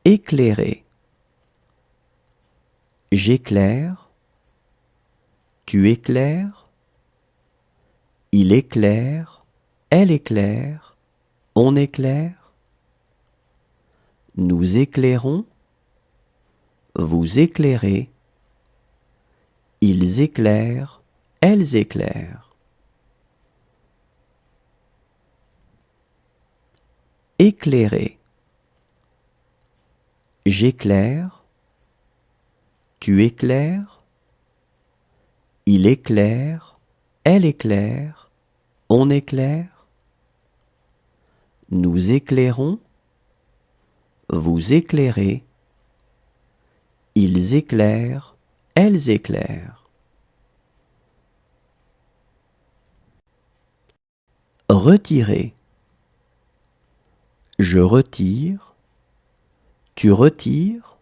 Éclairer. J'éclaire. Tu éclaires. Il éclaire. Elle éclaire. On éclaire. Nous éclairons. Vous éclairez. Ils éclairent. Elles éclairent. Éclairer. J'éclaire. Tu éclaires. Il éclaire. Elle éclaire. On éclaire. Nous éclairons. Vous éclairez. Ils éclairent. Elles éclairent. Retirer. Je retire. Tu retires.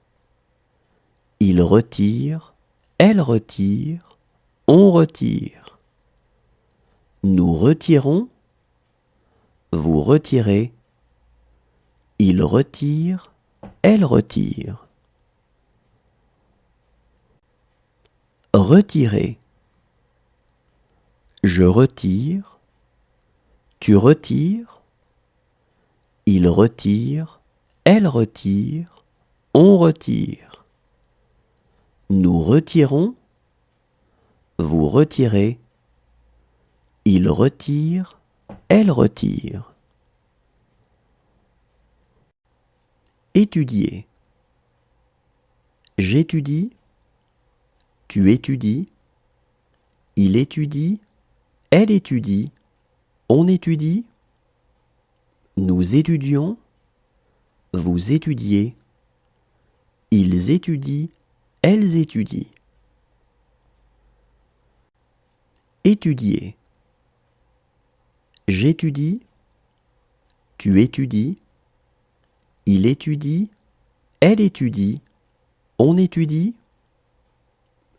Il retire. Elle retire. On retire. Nous retirons. Vous retirez. Il retire. Elle retire. Retirer. Je retire. Tu retires. Il retire. Elle retire. On retire. Nous retirons. Vous retirez. Il retire. Elle retire. Étudier. J'étudie. Tu étudies. Il étudie. Elle étudie. On étudie. Nous étudions. Vous étudiez. Ils étudient. Elles étudient. Étudier. J'étudie. Tu étudies. Il étudie. Elle étudie. On étudie.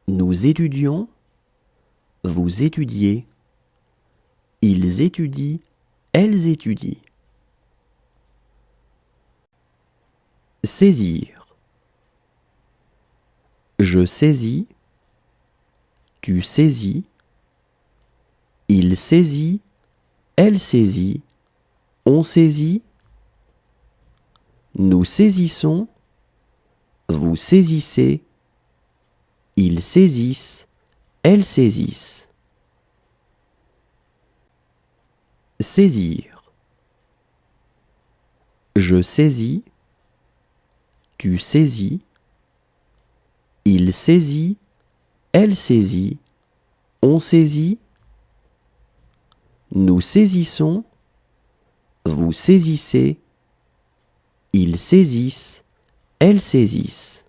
Nous étudions. Vous étudiez. Ils étudient. Elles étudient. Saisir. Je saisis. Tu saisis. Il saisit. Elle saisit. On saisit. Nous saisissons. Vous saisissez. Ils saisissent. Elles saisissent. Saisir. Je saisis. Tu saisis. Il saisit. Elle saisit. On saisit. Nous saisissons. Vous saisissez. Ils saisissent. Elles saisissent.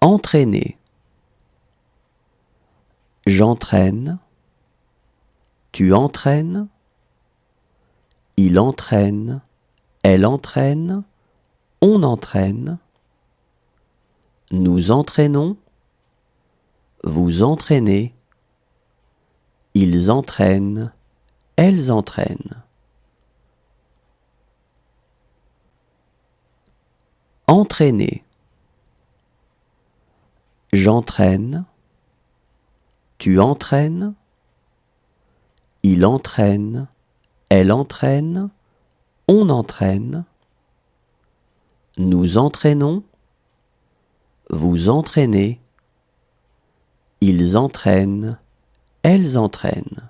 Entraîner. J'entraîne. Tu entraînes. Il entraîne. Elle entraîne. On entraîne. Nous entraînons. Vous entraînez. Ils entraînent. Elles entraînent. Entraîner. J'entraîne. Tu entraînes. Il entraîne. Elle entraîne. On entraîne. Nous entraînons. Vous entraînez. Ils entraînent. Elles entraînent.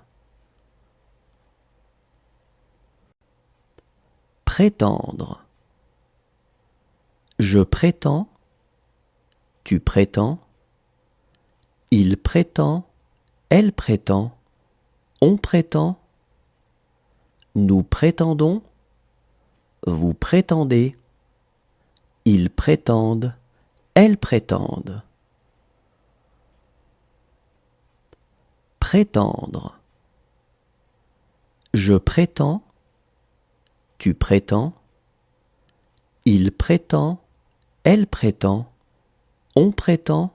Prétendre. Je prétends. Tu prétends. Il prétend. Elle prétend. On prétend. Nous prétendons. Vous prétendez. Ils prétendent. Elles prétendent. Prétendre. Je prétends. Tu prétends. Il prétend. Elle prétend. On prétend.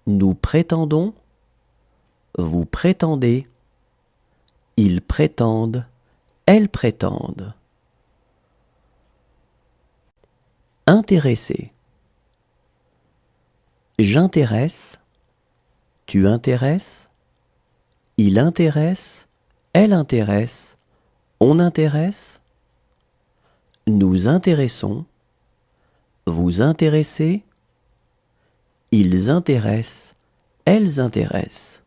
Nous prétendons. Vous prétendez. Ils prétendent. Elles prétendent. Intéresser. J'intéresse, tu intéresses, il intéresse, elle intéresse, on intéresse, nous intéressons, vous intéressez, ils intéressent, elles intéressent.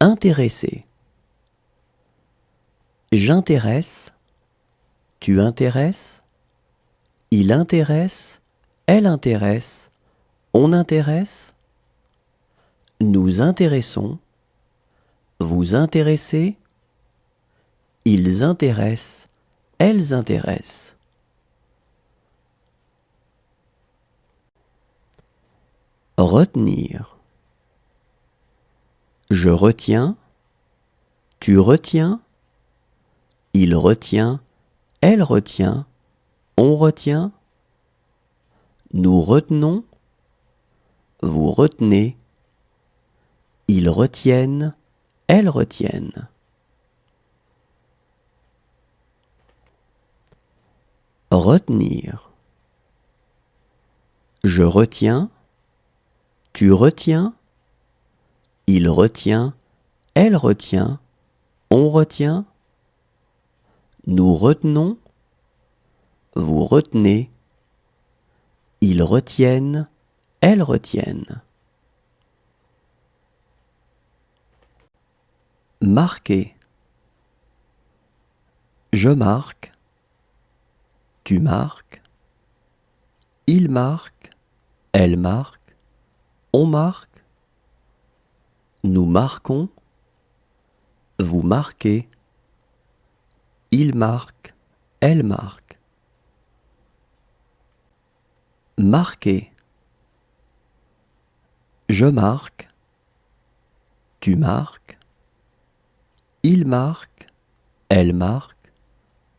Intéresser. J'intéresse, tu intéresses, il intéresse, elle intéresse, on intéresse, nous intéressons, vous intéressez, ils intéressent, elles intéressent. Retenir. Je retiens, tu retiens, il retient, elle retient, on retient, nous retenons, vous retenez, ils retiennent, elles retiennent. Retenir. Je retiens, tu retiens, il retient, elle retient, on retient, nous retenons, vous retenez, ils retiennent, elles retiennent. Marquer. Je marque, tu marques, il marque, elle marque, on marque, nous marquons, vous marquez, il marque, elle marque. Marquer. Je marque, tu marques, il marque, elle marque,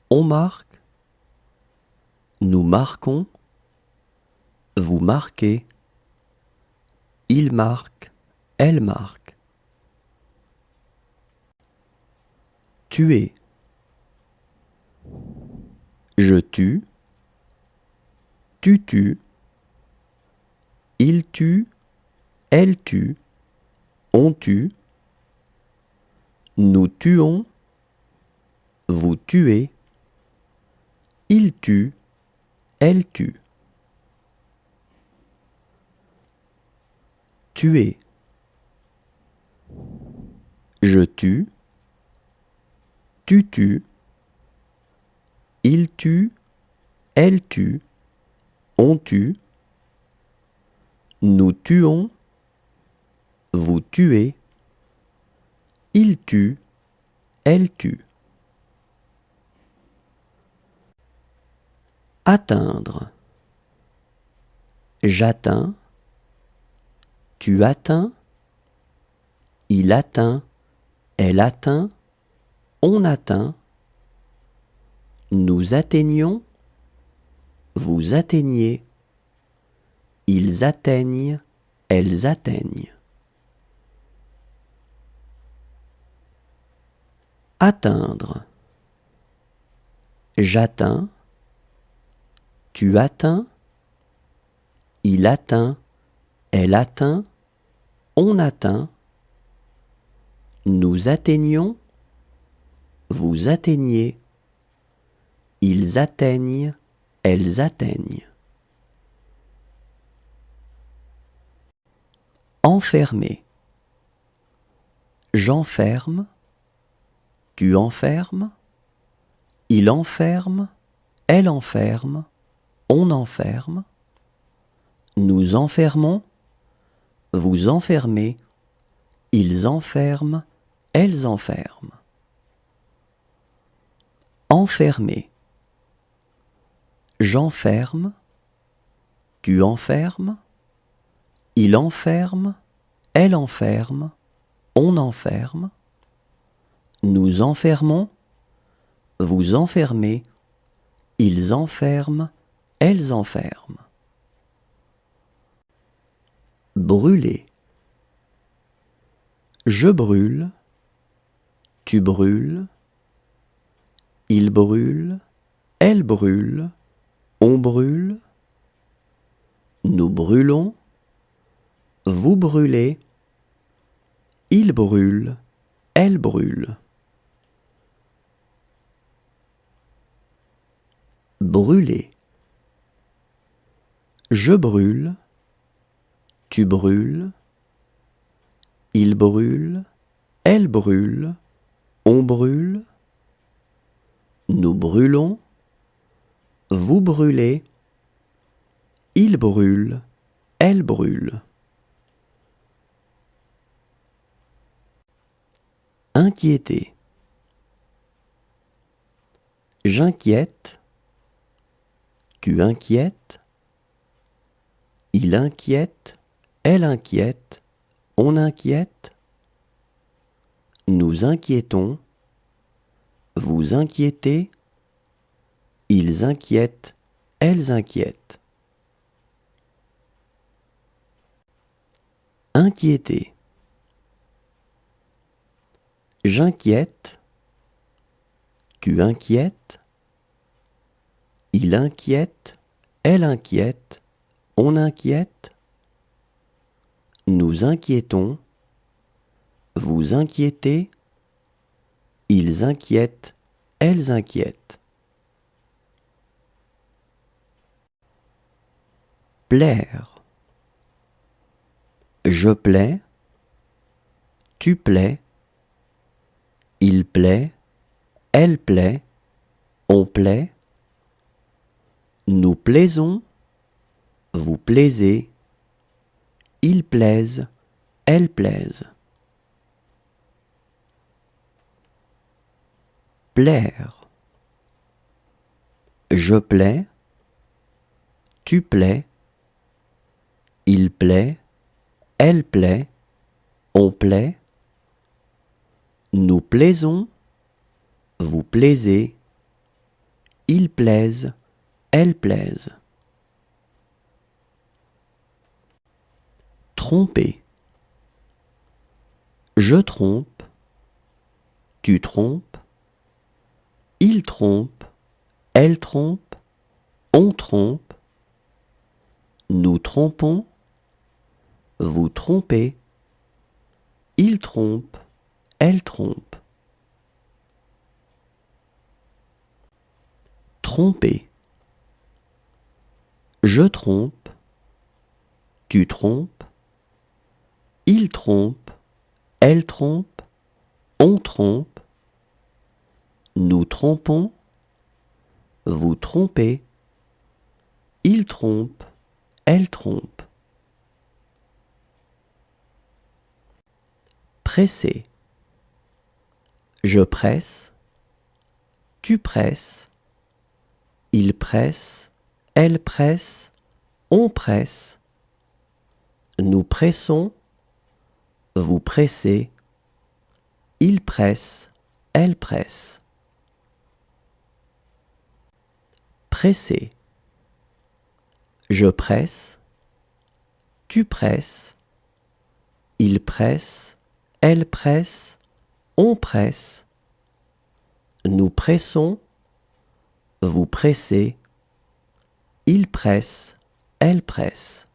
on marque, nous marquons, vous marquez, il marque, elle marque. Tuer. Je tue, tu tues, il tue, elle tue, on tue, nous tuons, vous tuez, il tue, elle tue. Tuer. Je tue, tu tues, il tue, elle tue, on tue, nous tuons, vous tuez, il tue, elle tue. Atteindre. J'atteins, tu atteins, il atteint, elle atteint, on atteint, nous atteignons, vous atteignez, ils atteignent, elles atteignent. Atteindre. J'atteins, tu atteins, il atteint, elle atteint, on atteint, nous atteignons, vous atteignez, ils atteignent, elles atteignent. Enfermer. J'enferme, tu enfermes, il enferme, elle enferme, on enferme, nous enfermons, vous enfermez, ils enferment, elles enferment. Enfermer. J'enferme, tu enfermes, il enferme, elle enferme, on enferme, nous enfermons, vous enfermez, ils enferment, elles enferment. Brûler. Je brûle, tu brûles, il brûle, elle brûle, on brûle. Nous brûlons, vous brûlez. Il brûle, elle brûle. Brûler. Je brûle, tu brûles. Il brûle, elle brûle, on brûle. Nous brûlons, vous brûlez. Il brûle, elle brûle. Inquiéter. J'inquiète, tu inquiètes. Il inquiète, elle inquiète, on inquiète. Nous inquiétons, vous inquiétez. Ils inquiètent, elles inquiètent. Inquiéter. J'inquiète, tu inquiètes. Il inquiète, elle inquiète, on inquiète. Nous inquiétons, vous inquiétez. Ils inquiètent, elles inquiètent. Plaire. Je plais, tu plais. Il plaît, elle plaît, on plaît. Nous plaisons, vous plaisez. Ils plaisent, elles plaisent. Plaire. Je plais, tu plais. Il plaît, elle plaît, on plaît. Nous plaisons, vous plaisez. Ils plaisent, elles plaisent. Tromper. Je trompe, tu trompes. Il trompe, elle trompe, on trompe. Nous trompons, vous trompez. Il trompe, elle trompe. Tromper. Je trompe, tu trompes. Il trompe, elle trompe, on trompe. Nous trompons, vous trompez. Il trompe, elle trompe. Presser. Je presse, tu presses. Il presse, elle presse, on presse. Nous pressons, vous pressez. Il presse, elle presse. Presser. Je presse, tu presses. Il presse, elle presse, on presse. Nous pressons, vous pressez. Il presse, elle presse.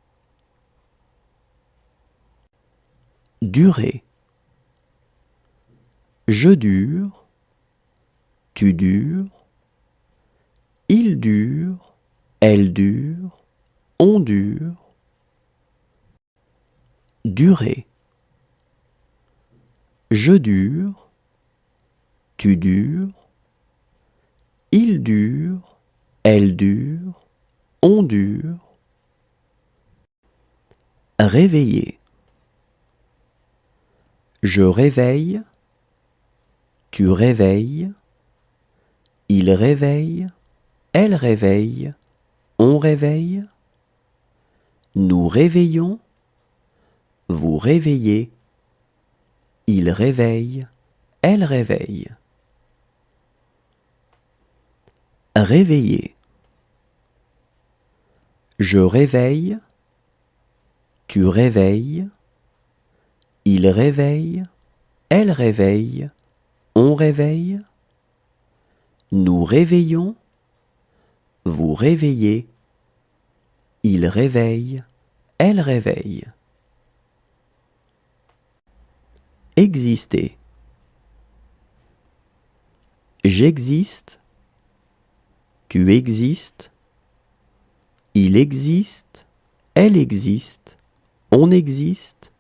Durer. Je dure, tu dures. Il dure, elle dure, on dure. Durer. Je dure, tu dures. Il dure, elle dure, on dure. Réveiller. Je réveille, tu réveilles. Il réveille, elle réveille, on réveille. Nous réveillons, vous réveillez. Il réveille, elle réveille. Réveiller. Je réveille, tu réveilles. Il réveille, elle réveille, on réveille. Nous réveillons, Vous réveillez. Il réveille. Elle réveille. Exister. J'existe. Tu existes. Il existe. Elle existe. On existe.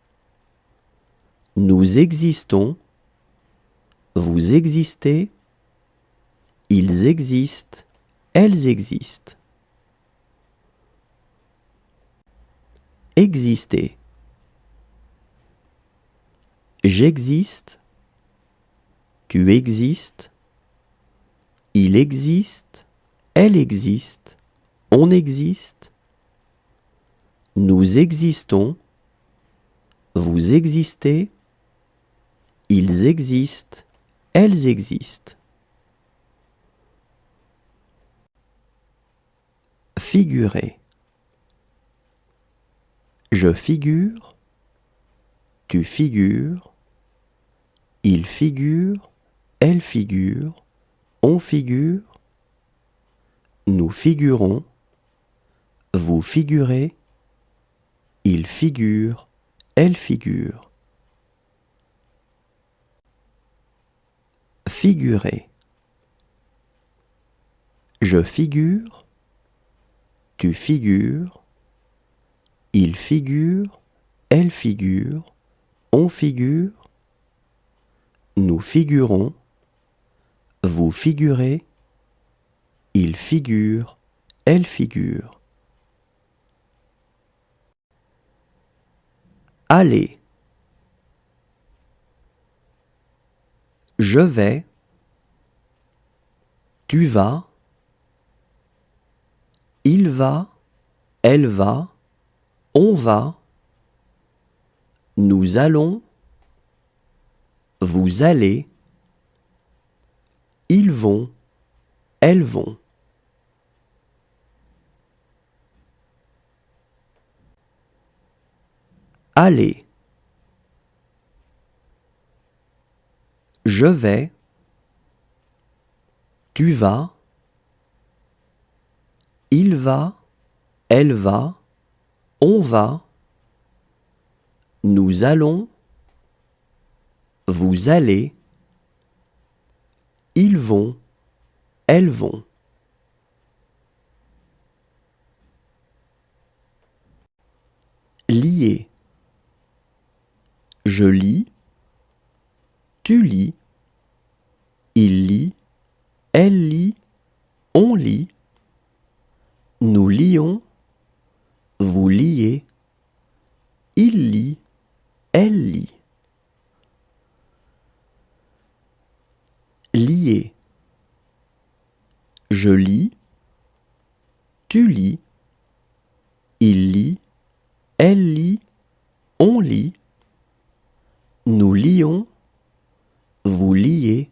Nous existons. Vous existez. Ils existent. Elles existent. Exister. J'existe. Tu existes. Il existe. Elle existe. On existe. Nous existons. Vous existez. Ils existent. Elles existent. Figurer. Je figure. Tu figures. Il figure. Elle figure. On figure. Nous figurons. Vous figurez. Il figure. Elle figure. Figurer. Je figure. Tu figures. Il figure. Elle figure. On figure. Nous figurons. Vous figurez. Il figure. Elle figure. Aller. Je vais. Tu vas. Il va. Elle va. On va. Nous allons. Vous allez. Ils vont. Elles vont. Aller. Je vais. Tu vas. Il va. Elle va. On va. Nous allons. Vous allez. Ils vont. Elles vont. Lier. Je lis. Tu lis. Il lit. Elle lit. On lit. Nous lions. Vous liez. Il lit. Elle lit. Lier. Je lis. Tu lis. Il lit. Elle lit. On lit. Nous lions. Vous liez.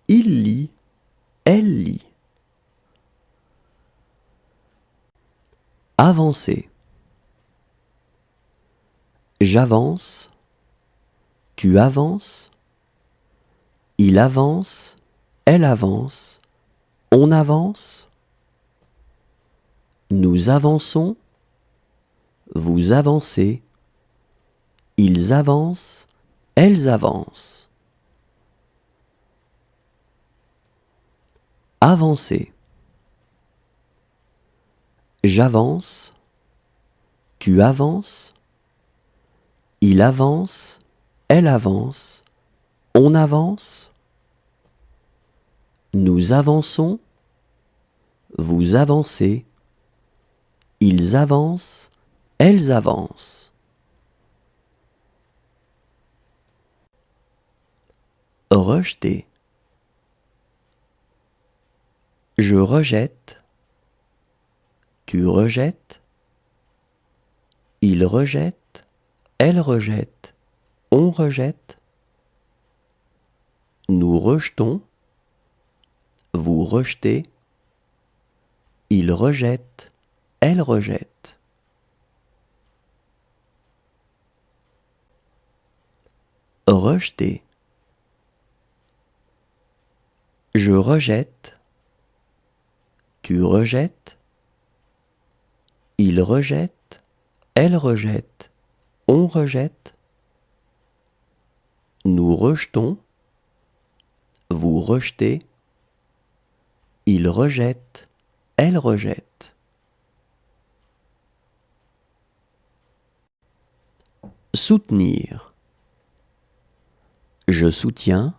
Il lit. Elle lit. Avancer. J'avance. Tu avances. Il avance. Elle avance. On avance. Nous avançons. Vous avancez. Ils avancent. Elles avancent. Avancer. J'avance. Tu avances. Il avance. Elle avance. On avance. Nous avançons. Vous avancez. Ils avancent. Elles avancent. Rejeter. Je rejette. Tu rejettes. Il rejette. Elle rejette. On rejette. Nous rejetons. Vous rejetez. Il rejette. Elle rejette. Rejeter. Je rejette. tu rejettes, il rejette, elle rejette, on rejette, nous rejetons, vous rejetez, il rejette, elle rejette. Soutenir. Je soutiens,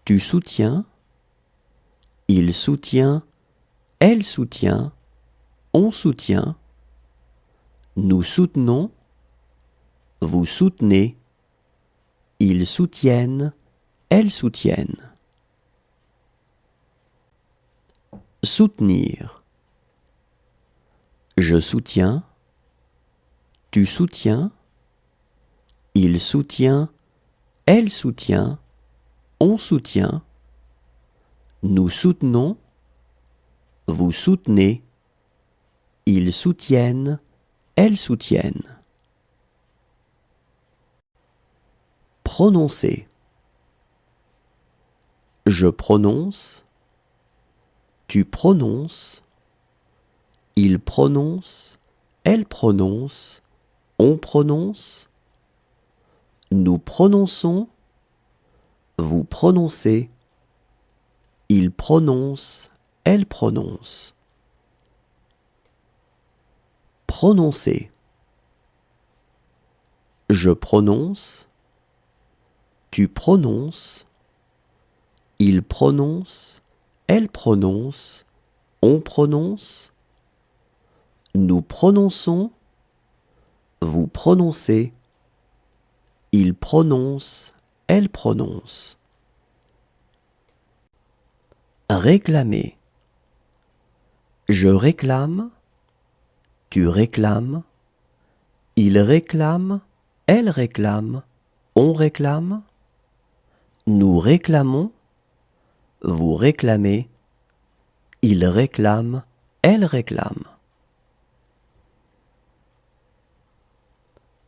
tu soutiens, il soutient, elle soutient, on soutient, nous soutenons, vous soutenez, ils soutiennent, elles soutiennent. Soutenir. Je soutiens, tu soutiens, il soutient, elle soutient, on soutient, nous soutenons, vous soutenez, ils soutiennent, elles soutiennent. Prononcer. Je prononce, tu prononces, il prononce, elle prononce, on prononce, nous prononçons, vous prononcez, il prononce, elle prononce. Prononcer. Je prononce, tu prononces, il prononce, elle prononce, on prononce, nous prononçons, vous prononcez, il prononce, elle prononce. Réclamer. Je réclame, tu réclames, il réclame, elle réclame, on réclame, nous réclamons, vous réclamez, il réclame, elle réclame.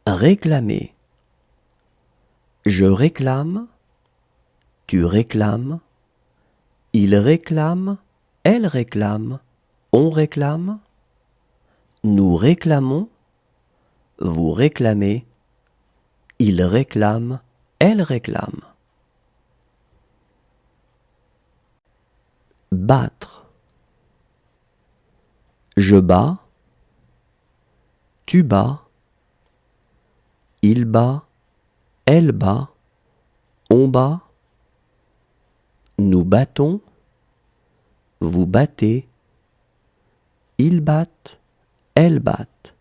Réclamer. Je réclame, tu réclames, il réclame, elle réclame, on réclame, nous réclamons, vous réclamez, il réclame, elle réclame. Battre. Je bats, tu bats, il bat, elle bat, on bat, nous battons, vous battez, ils battent, elles battent.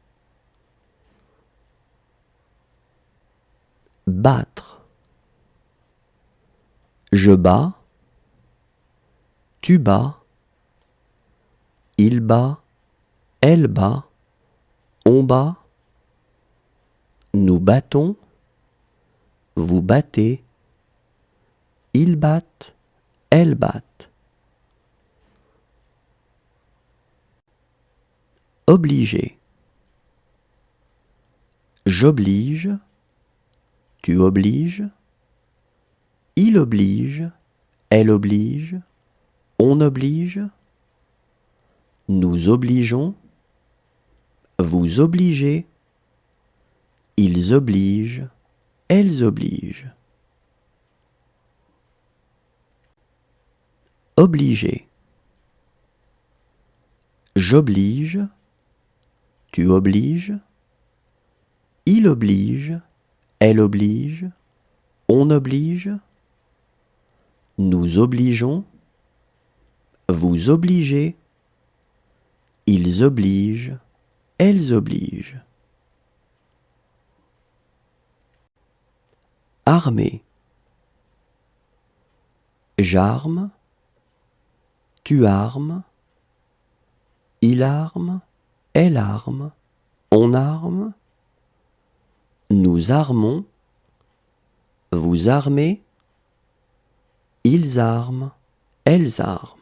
Battre. Je bats, tu bats, il bat, elle bat, on bat, nous battons, vous battez, ils battent, elles battent. Obliger. J'oblige, tu obliges, il oblige, elle oblige, on oblige, nous obligeons, vous obligez, ils obligent, elles obligent. Obliger. J'oblige, tu obliges, il oblige, elle oblige, on oblige, nous obligeons, vous obligez, ils obligent, elles obligent. Armer. J'arme, tu armes, il arme, elle arme, on arme, nous armons, vous armez, ils arment, elles arment.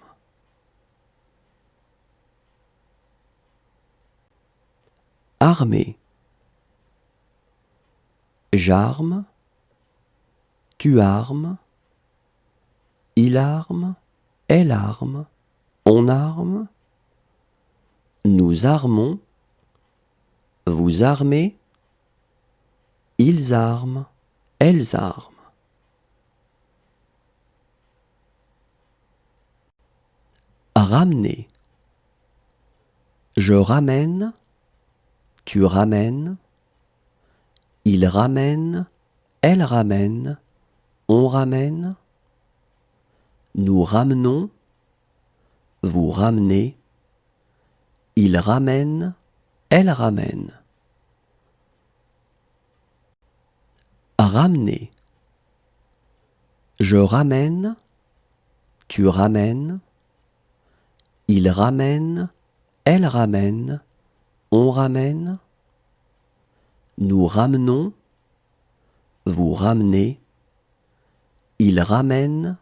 Armer. J'arme, tu armes, il arme, elle arme, on arme, nous armons, vous armez, ils arment, elles arment. Ramener. Je ramène, tu ramènes, il ramène, elle ramène, on ramène, nous ramenons, vous ramenez, il ramène, elle ramène. Ramener. Je ramène, tu ramènes, il ramène, elle ramène, on ramène, nous ramenons, vous ramenez, il ramène,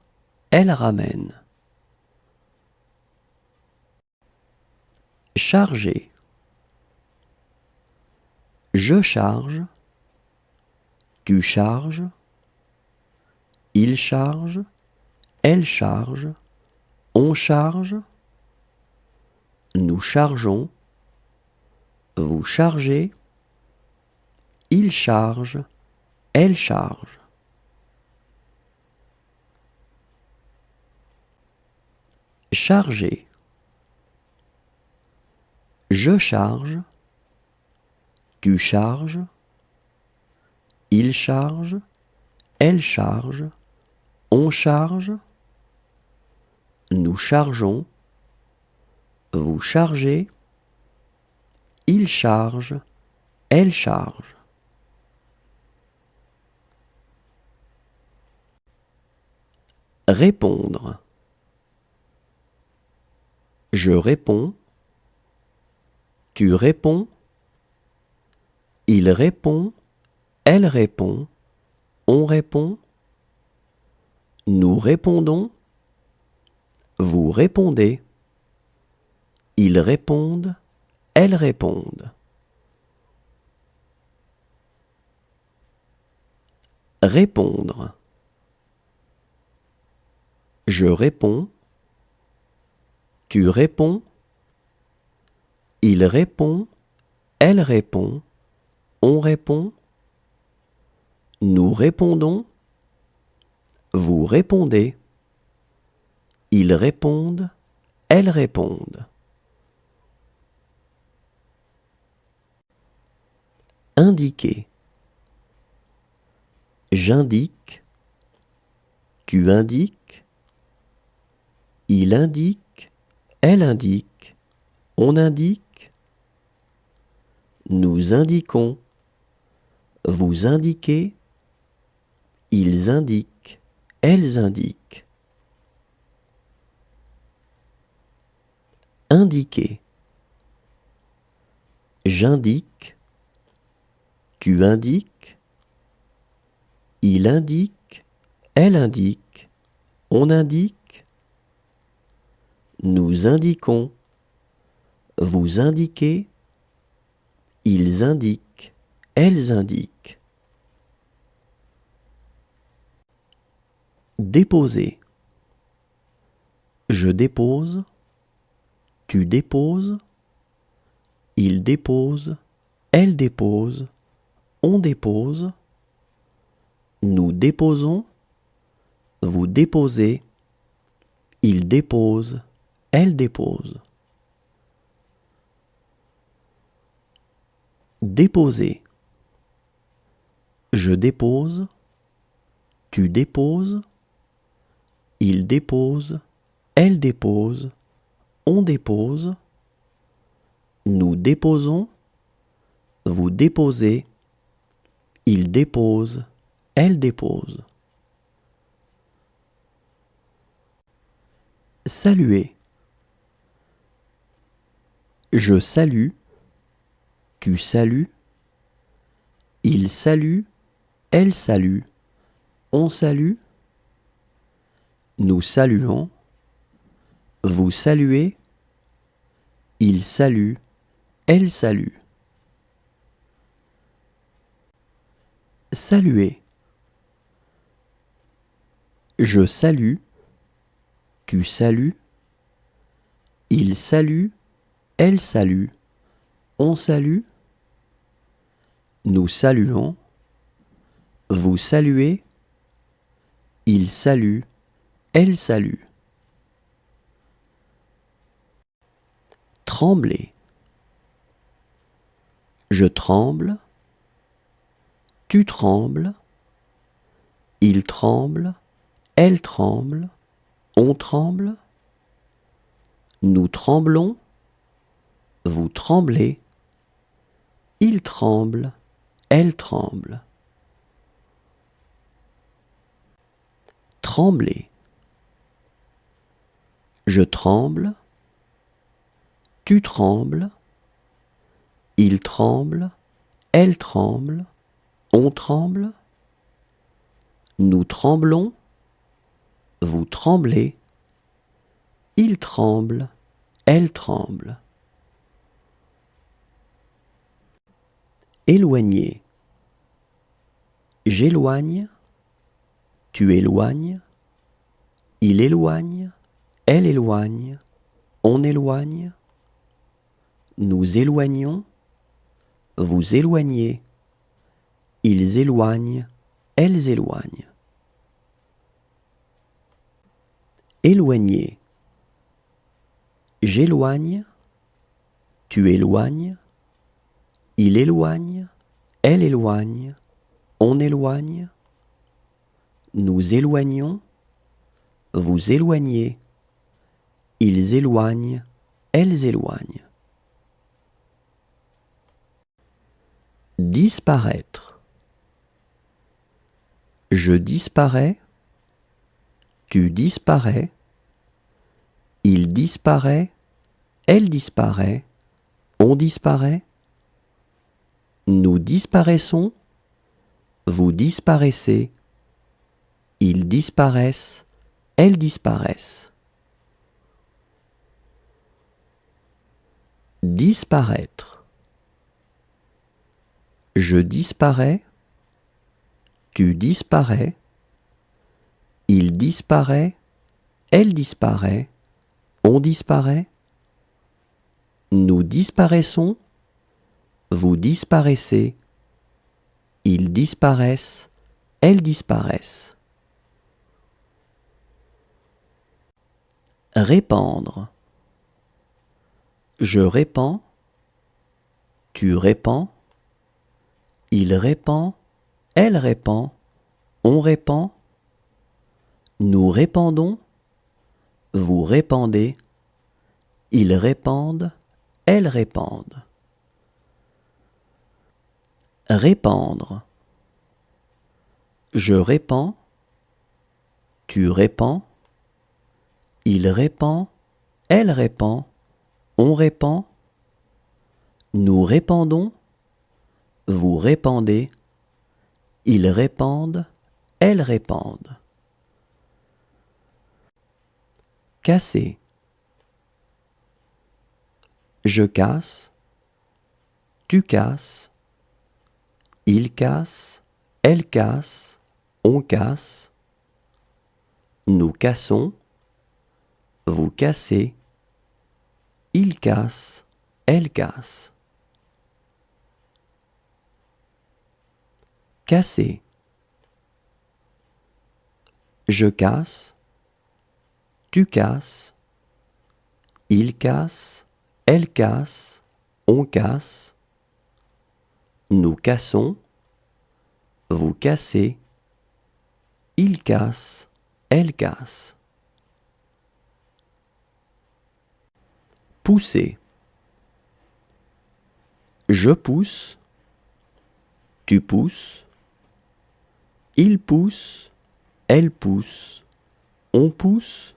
elle ramène. Charger. Je charge, tu charges, il charge, elle charge, on charge, nous chargeons, vous chargez, il charge, elle charge. Charger. Je charge, tu charges, il charge, elle charge, on charge, nous chargeons, vous chargez, il charge, elle charge. Répondre. Je réponds, tu réponds, il répond, elle répond, on répond, nous répondons, vous répondez, ils répondent, elles répondent. Répondre. Je réponds, tu réponds, il répond, elle répond, on répond, nous répondons, vous répondez, ils répondent, elles répondent. Indiquer. J'indique, tu indiques, il indique, elle indique, on indique, nous indiquons, vous indiquez, ils indiquent, elles indiquent. Indiquer. J'indique, tu indiques, il indique, elle indique, on indique, nous indiquons, vous indiquez, ils indiquent, elles indiquent. Déposer. Je dépose, tu déposes, il dépose, elle dépose, on dépose, nous déposons, vous déposez, il dépose, elle dépose. Déposer. Je dépose, tu déposes, il dépose, elle dépose, on dépose, nous déposons, vous déposez, il dépose, elle dépose. Saluer. Je salue, tu salues, il salue, elle salue, on salue, nous saluons, vous saluez, il salue, elle salue. Saluer. Je salue, tu salues, Il salue, elle salue, on salue, nous saluons, vous saluez, il salue, elle salue. Trembler. Je tremble, tu trembles, il tremble, elle tremble, on tremble, nous tremblons, vous tremblez, il tremble, elle tremble. Trembler. Je tremble, tu trembles, il tremble, elle tremble, on tremble, nous tremblons, vous tremblez, il tremble, elle tremble. Éloigner. J'éloigne, tu éloignes, il éloigne, elle éloigne, on éloigne, nous éloignons, vous éloignez, ils éloignent, elles éloignent. Éloigner. J'éloigne, tu éloignes, il éloigne, elle éloigne, on éloigne, nous éloignons, vous éloignez, ils éloignent, elles éloignent. Disparaître. Je disparais, tu disparais, il disparaît, elle disparaît, on disparaît, nous disparaissons, vous disparaissez, ils disparaissent, elles disparaissent. Disparaître. Je disparais, tu disparais, il disparaît, elle disparaît, on disparaît, nous disparaissons, vous disparaissez, ils disparaissent, elles disparaissent. Répandre. Je répands, tu répands, il répand, elle répand, on répand, nous répandons, vous répandez, ils répandent, elles répandent. Répandre. Je répands, tu répands, il répand, elle répand, on répand, nous répandons, vous répandez, ils répandent, elles répandent. Casser. Je casse, tu casses, il casse, elle casse, on casse, nous cassons, vous cassez, il casse, elle casse. Casser. Je casse, tu casses, il casse, elle casse, on casse, nous cassons, vous cassez, il casse, elle casse. Pousser. Je pousse, tu pousses, il pousse, elle pousse, on pousse,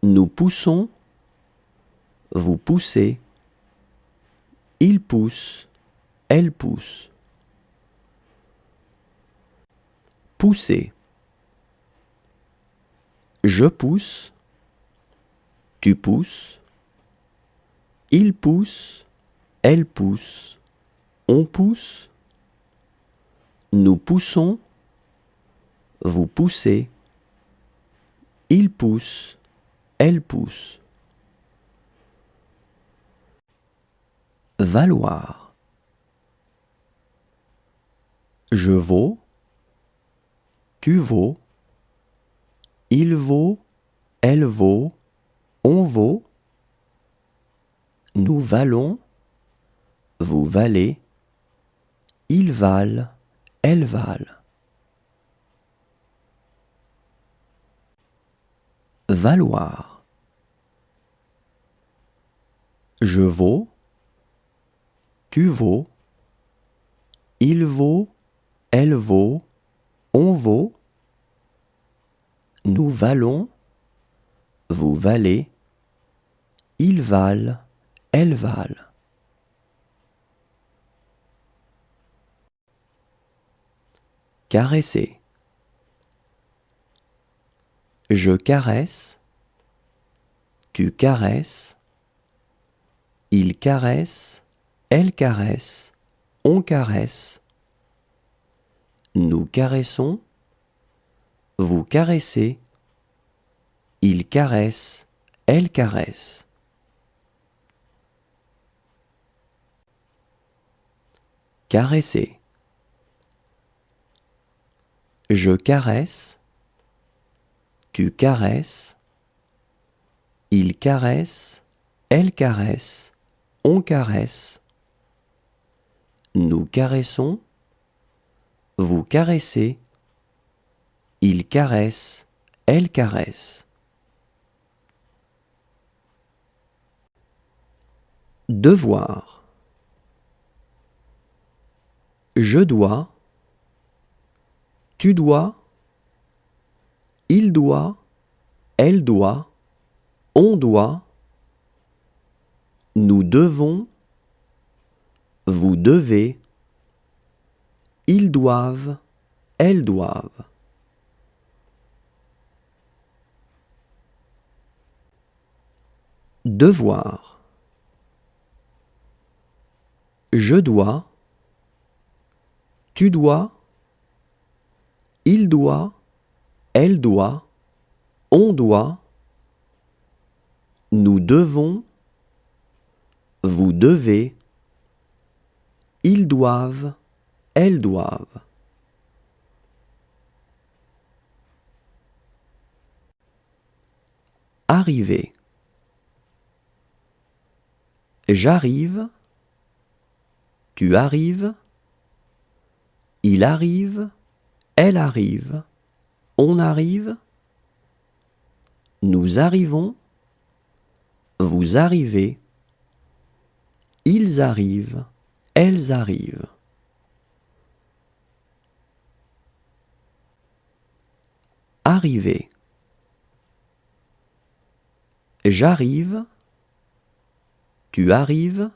nous poussons, vous poussez, il pousse, elle pousse. Pousser. Je pousse, tu pousses, il pousse, elle pousse, on pousse, nous poussons, vous poussez, il pousse, elle pousse. valoir. Je vaux, tu vaux, il vaut, elle vaut, on vaut, nous valons, vous valez, ils valent, elles valent. Valoir. Je vaux, tu vaux, il vaut, elle vaut, on vaut, nous valons, vous valez, ils valent, elles valent. Caresser. Je caresse, tu caresses, il caresse, elle caresse, on caresse, nous caressons, vous caressez, il caresse, elle caresse. Caresser. Je caresse, tu caresses, il caresse, elle caresse, on caresse, nous caressons, vous caressez, il caresse, elle caresse. Devoir. Je dois, tu dois, il doit, elle doit, on doit, nous devons, vous devez, ils doivent, elles doivent. Devoir. Je dois, tu dois, il doit, elle doit, on doit, nous devons, vous devez, ils doivent, elles doivent. Arriver. J'arrive, tu arrives, il arrive, elle arrive, on arrive, nous arrivons, vous arrivez, ils arrivent, elles arrivent. Arriver. J'arrive, tu arrives,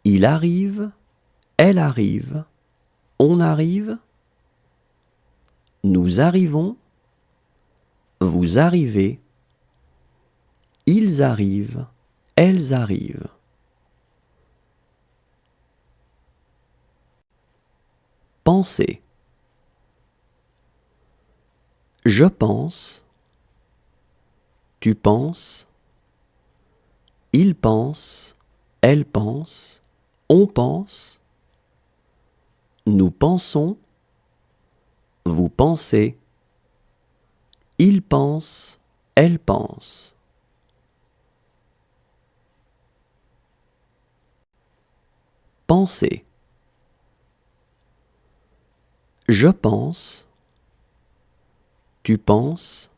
il arrive, elle arrive, on arrive, nous arrivons, vous arrivez, ils arrivent, elles arrivent. Penser. Je pense, tu penses, il pense, elle pense, on pense, nous pensons, vous pensez, il pense, elle pense. Penser. Je pense, tu penses,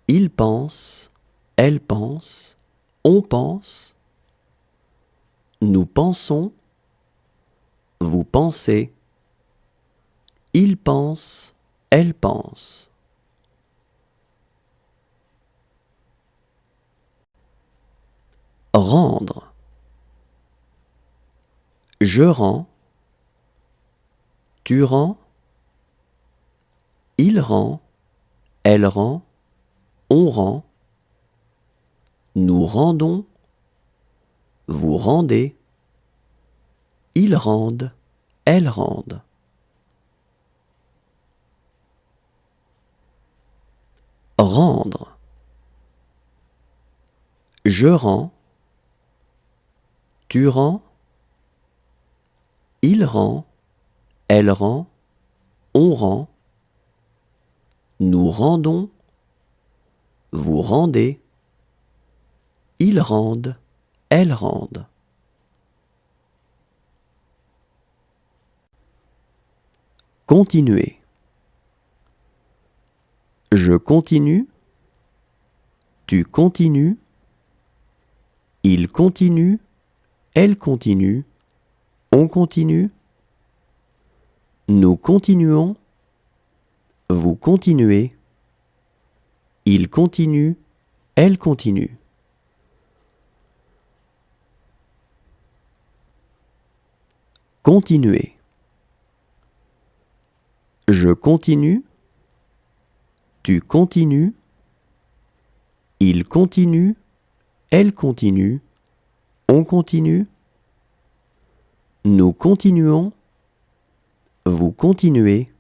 il pense, elle pense, on pense, nous pensons, vous pensez, il pense, elle pense. Rendre. Je rends, tu rends, il rend, elle rend, on rend, nous rendons, vous rendez, ils rendent, elles rendent. Rendre. Je rends, Tu rends, il rend, elle rend, on rend. Nous rendons, vous rendez, ils rendent, elles rendent. Continuer. Je continue, tu continues, il continue, elle continue, on continue. Nous continuons, vous continuez, il continue, elle continue. Continuer. Je continue, tu continues, il continue, elle continue, on continue. Nous continuons, vous continuez,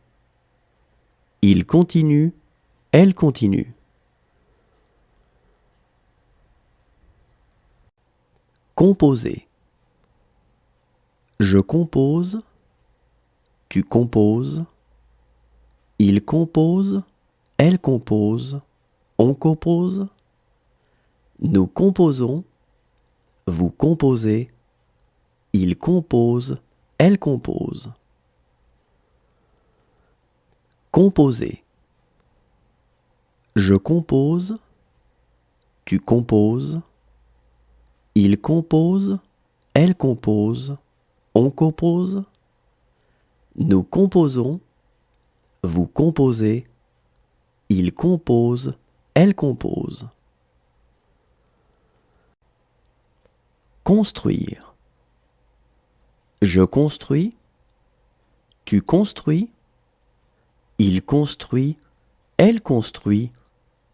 il continue, elle continue. Composer. Je compose, tu composes, il compose, elle compose, on compose. Nous composons, vous composez, il compose, elle compose. Composer. Je compose, tu composes, il compose, elle compose, on compose. Nous composons, vous composez, il compose, elle compose. Construire. Je construis, tu construis, il construit, elle construit,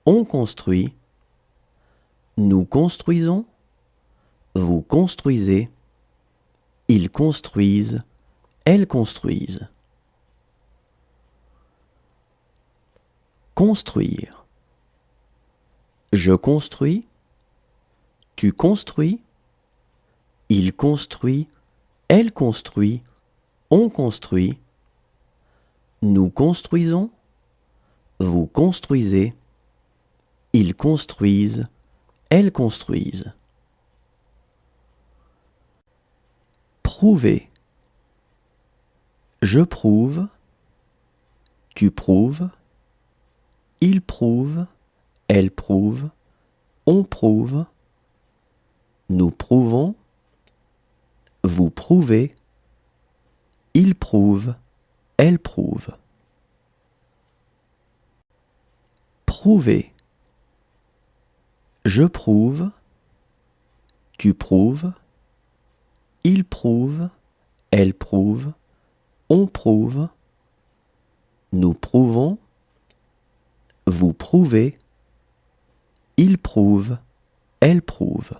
on construit. Nous construisons, vous construisez, ils construisent, elles construisent. Construire. Je construis, tu construis, il construit, elle construit, on construit. Nous construisons, vous construisez, ils construisent, elles construisent. Prouver. Je prouve, tu prouves, il prouve, elle prouve, on prouve. Nous prouvons, vous prouvez, il prouve, elle prouve. Prouver. Je prouve, tu prouves, il prouve, elle prouve, on prouve. Nous prouvons, vous prouvez, il prouve, elle prouve.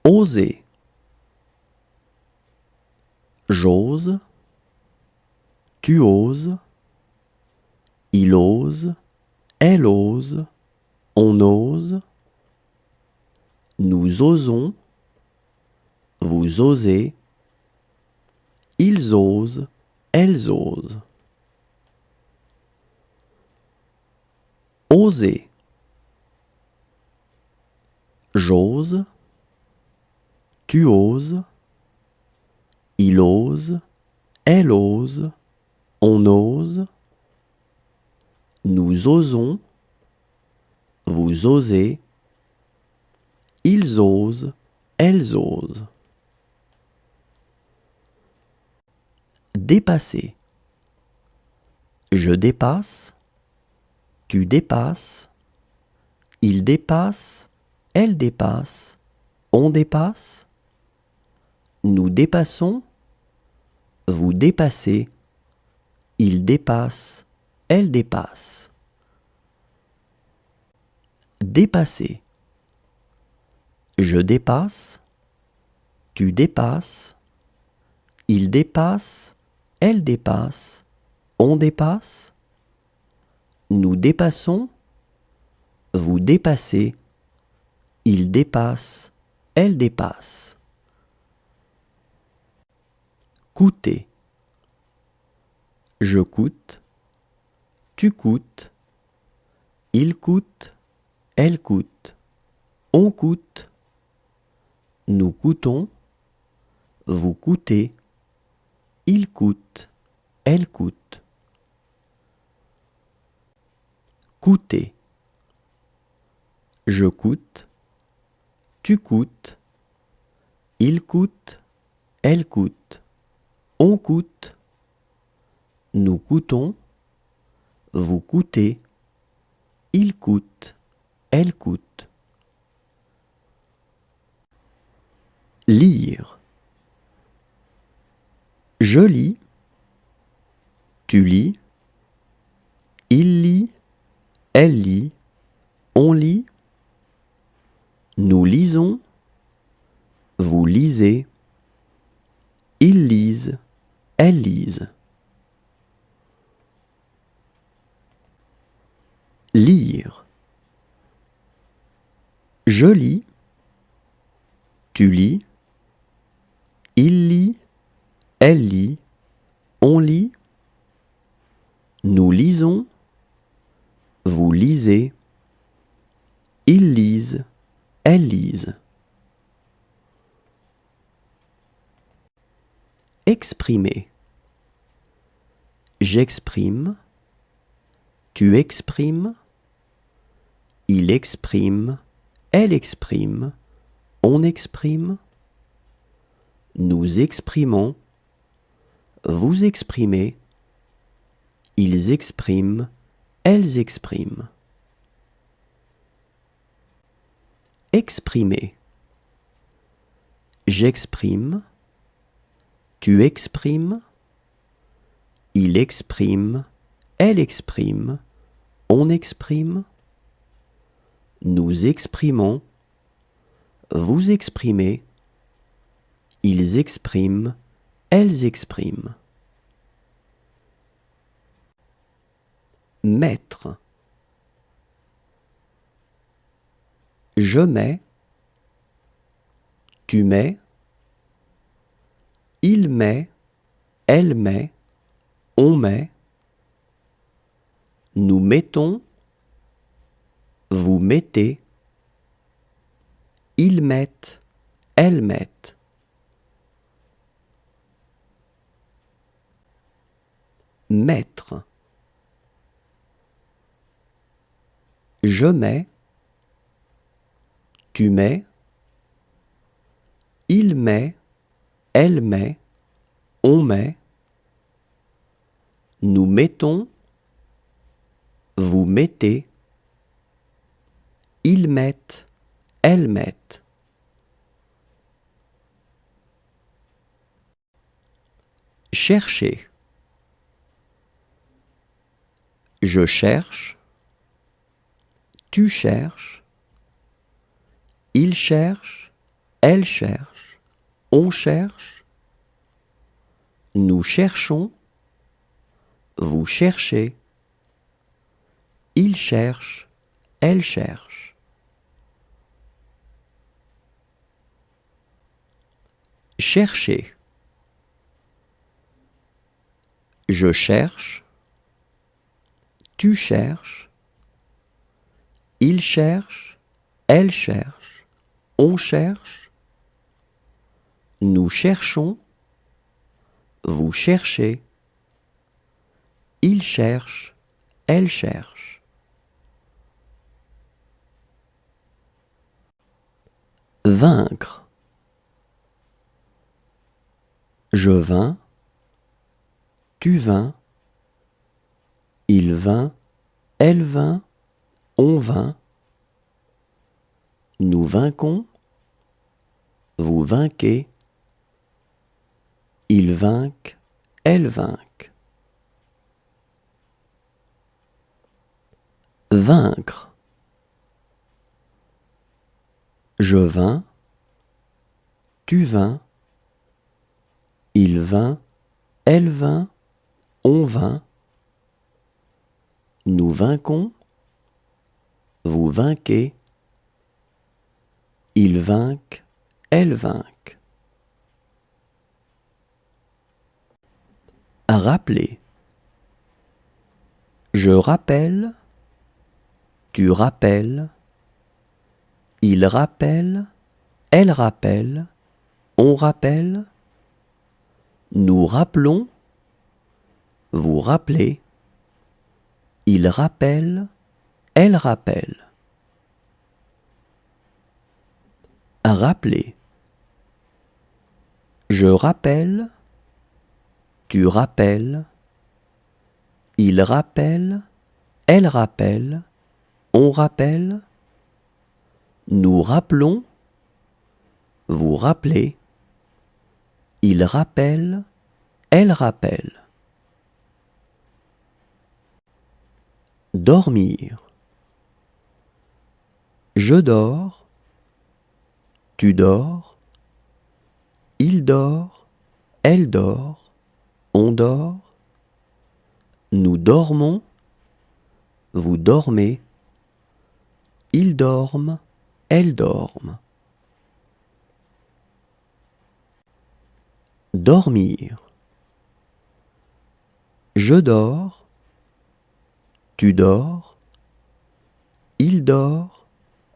Oser. J'ose, tu oses, il ose, elle ose, on ose. Nous osons, vous osez, ils osent, elles osent. Oser. J'ose, tu oses, il ose, elle ose, on ose. Nous osons, vous osez, ils osent, elles osent. Dépasser. Je dépasse, tu dépasses, il dépasse, elle dépasse, on dépasse. Nous dépassons, vous dépassez, il dépasse, elle dépasse. Dépasser. Je dépasse, tu dépasses, il dépasse, elle dépasse, on dépasse. Nous dépassons, vous dépassez, Il dépasse, elle dépasse. Coûter. Je coûte, tu coûtes, il coûte, elle coûte, on coûte, nous coûtons, vous coûtez, il coûte, elle coûte. Coûter. Je coûte, tu coûtes, il coûte, elle coûte, on coûte, nous coûtons, vous coûtez, il coûte, elle coûte. Lire. Je lis, tu lis, il lit, elle lit, on lit, nous lisons, vous lisez, ils lisent, elles lisent. Lire. Je lis, tu lis, il lit, elle lit, on lit, nous lisons, vous lisez, ils lisent, elles lisent. Exprimer. J'exprime, tu exprimes, il exprime, elle exprime, on exprime, nous exprimons, vous exprimez, ils expriment, elles expriment. Exprimer. J'exprime, tu exprimes, il exprime, elle exprime, on exprime, nous exprimons, vous exprimez, ils expriment, elles expriment. Mettre. Je mets, tu mets, il met, elle met, on met, nous mettons, vous mettez, ils mettent, elles mettent. Mettre. Je mets, tu mets, il met, elle met, on met, nous mettons, vous mettez, ils mettent, elles mettent. Chercher. Je cherche, tu cherches, il cherche, elle cherche, on cherche, nous cherchons, vous cherchez, il cherche, elle cherche. Chercher. Je cherche, tu cherches, il cherche, elle cherche, on cherche, nous cherchons, vous cherchez, il cherche, elle cherche. Vaincre. Je vins, tu vins, il vint, elle vint, on vint, nous vainquons, vous vainquez, ils vainquent, elles vainquent. Vaincre. Je vins, tu vins, il vint, elle vint, on vint, nous vainquons, vous vainquez, Ils vinquent, elles vinquent. Rappeler. Je rappelle, tu rappelles, il rappelle, elle rappelle, on rappelle, nous rappelons, vous rappelez, il rappelle, elle rappelle. Rappeler. Je rappelle, tu rappelles, il rappelle, elle rappelle, on rappelle, nous rappelons, vous rappelez, il rappelle, elle rappelle. Dormir. Je dors, tu dors, il dort, elle dort, on dort, nous dormons, vous dormez, ils dorment, elles dorment. Dormir. Je dors, tu dors, il dort,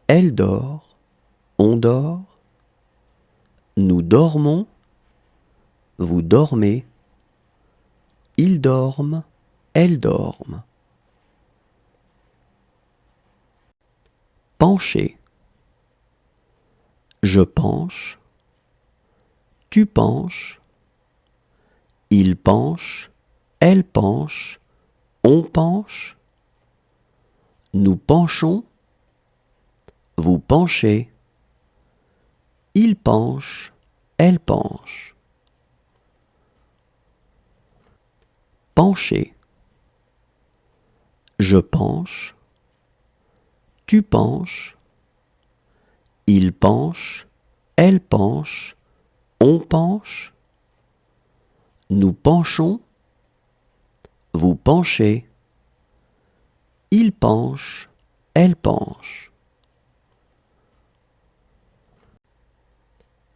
elle dort, on dort, nous dormons, vous dormez, ils dorment, elles dorment. Pencher. Je penche, tu penches, il penche, elle penche, on penche, nous penchons, vous penchez, il penche, elle penche. Pencher. Je penche, tu penches, il penche, elle penche, on penche, nous penchons, vous penchez, il penche, elle penche.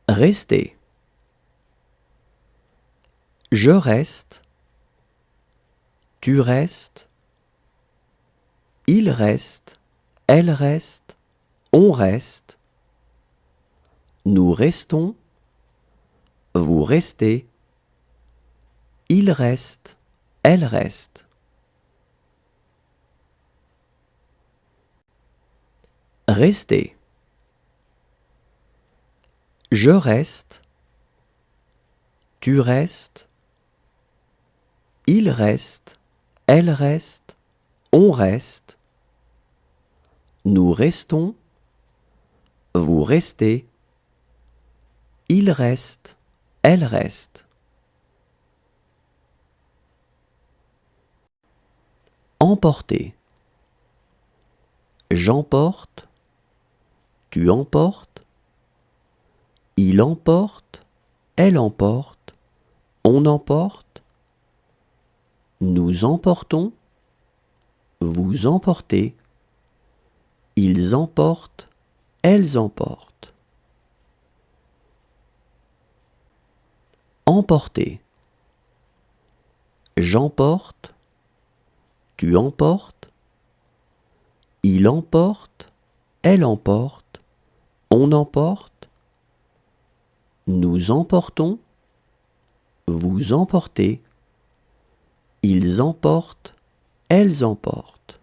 Rester. Je reste, tu restes, il reste, elle reste, on reste, nous restons, vous restez, il reste, elle reste. Rester. Je reste, tu restes, il reste, elle reste, on reste, nous restons, vous restez, il reste, elle reste. Emporter. J'emporte, tu emportes, il emporte, elle emporte, on emporte, nous emportons, vous emportez, ils emportent, elles emportent. Emporter. J'emporte, tu emportes, il emporte, elle emporte, on emporte, nous emportons, vous emportez, ils emportent, elles emportent.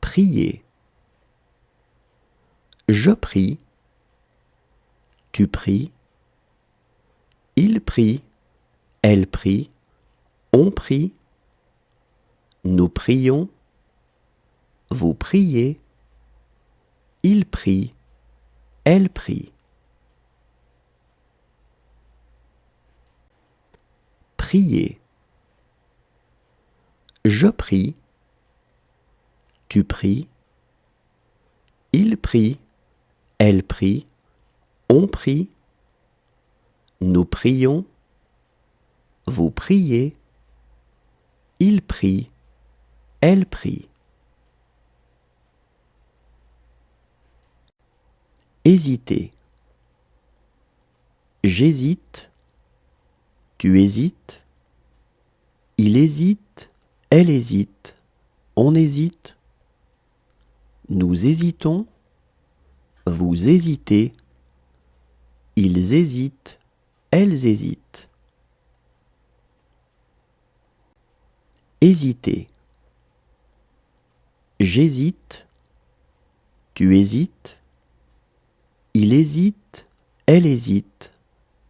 Prier. Je prie, tu pries, il prie, elle prie, on prie, nous prions, vous priez, il prie, elle prie. Prier. Je prie, tu pries, il prie, elle prie, on prie, nous prions, vous priez, il prie, elle prie. hésiter. J'hésite, tu hésites, il hésite, elle hésite, on hésite, nous hésitons, vous hésitez, ils hésitent, elles hésitent. Hésiter. J'hésite, tu hésites, il hésite, elle hésite,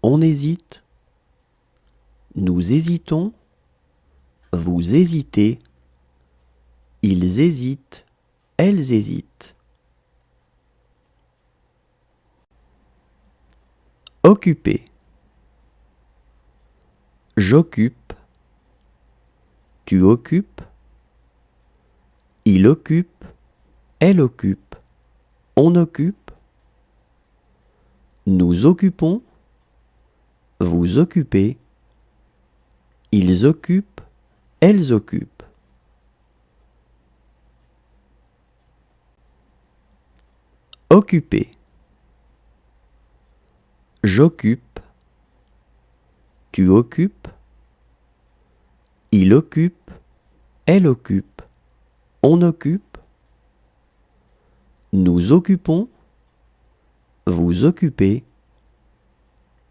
on hésite, nous hésitons, vous hésitez, ils hésitent, elles hésitent. Occuper. J'occupe, tu occupes, il occupe, elle occupe, on occupe, nous occupons, vous occupez, ils occupent, elles occupent. Occuper. J'occupe, tu occupes, il occupe, elle occupe, on occupe, nous occupons, vous occupez,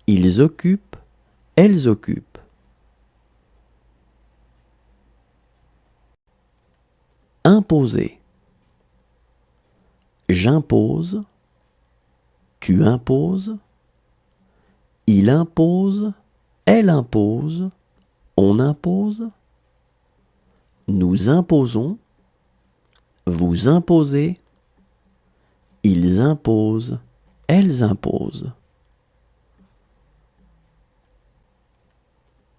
ils occupent, elles occupent. Imposer. J'impose, tu imposes, il impose, elle impose, on impose, nous imposons, vous imposez, ils imposent, elles imposent.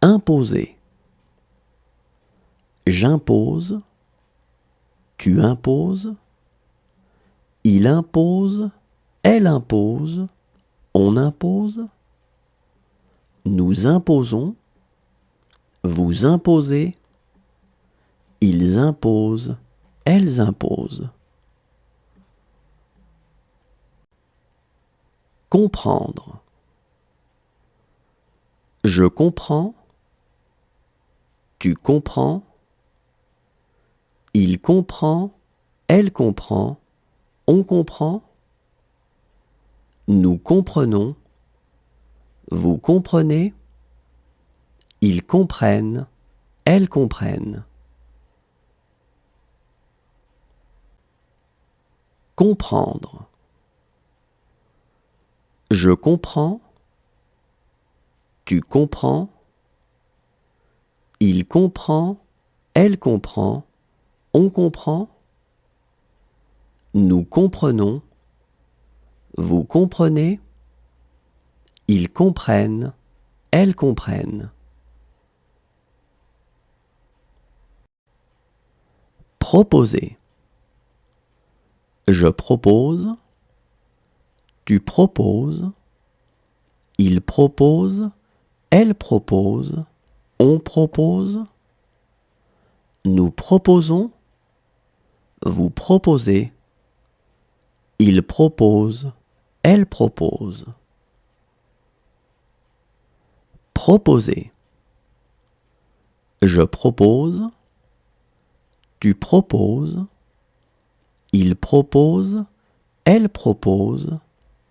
Imposer. J'impose, tu imposes, il impose, elle impose, on impose, nous imposons, vous imposez, ils imposent, elles imposent. Comprendre. Je comprends, tu comprends, il comprend, elle comprend, on comprend, nous comprenons, vous comprenez, ils comprennent, elles comprennent. Comprendre. Je comprends, tu comprends, il comprend, elle comprend, on comprend, nous comprenons, vous comprenez, ils comprennent, elles comprennent. Proposer. Je propose, tu proposes, il propose, elle propose, on propose, nous proposons, vous proposez, il propose, elle propose. Proposer. Je propose, tu proposes, il propose, elle propose,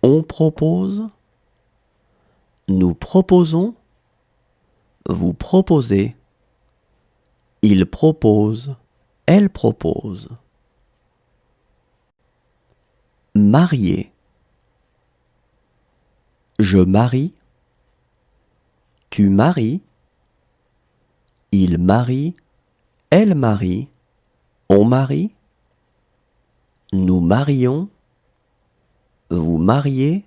on propose, nous proposons, vous proposez, il propose, elle propose. Marier. Je marie, tu maries, il marie, elle marie, on marie, nous marions, vous mariez,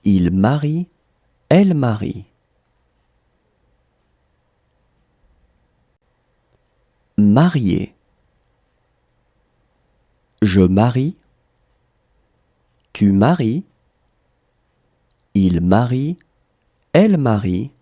il marie, elle marie. Marier. Je marie, tu maries, il marie, elle marie,